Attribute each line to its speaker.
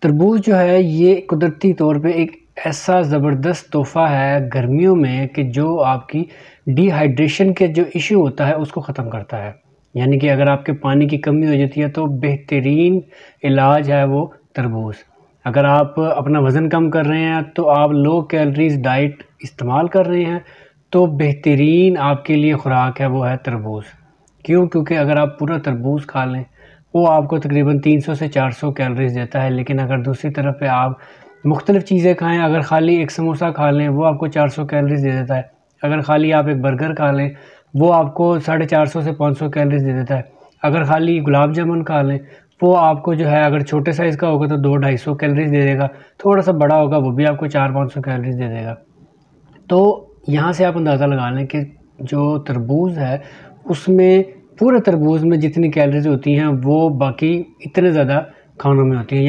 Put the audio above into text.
Speaker 1: तरबूज जो है ये कुदरती तौर पे एक ऐसा ज़बरदस्त तोहफ़ा है गर्मियों में कि जो आपकी डिहाइड्रेशन के जो इश्यू होता है उसको ख़त्म करता है। यानी कि अगर आपके पानी की कमी हो जाती है तो बेहतरीन इलाज है वो तरबूज। अगर आप अपना वज़न कम कर रहे हैं तो आप लो कैलोरीज़ डाइट इस्तेमाल कर रहे हैं तो बेहतरीन आपके लिए खुराक है वो है तरबूज। क्यों? क्योंकि अगर आप पूरा तरबूज खा लें वो आपको तकरीबन 300 से 400 कैलोरीज़ देता है, लेकिन अगर दूसरी तरफ पे आप मुख्तलिफ़ चीज़ें खाएँ, अगर खाली एक समोसा खा लें वो आपको 400 कैलोरीज़ दे देता है। अगर खाली आप एक बर्गर खा लें वो आपको 450 से 500 कैलोरीज़ दे देता है। अगर खाली गुलाब जामुन खा लें वो आपको जो है अगर छोटे साइज़ का होगा तो 200-250 कैलोरीज़ दे देगा, थोड़ा-सा बड़ा होगा वो भी आपको 400-500 कैलोरीज़ दे देगा। तो यहाँ से आप अंदाज़ा लगा लें कि जो तरबूज है उसमें पूरे तरबूज में जितनी कैलोरीज़ होती हैं वो बाकी इतने ज़्यादा खानों में होती हैं।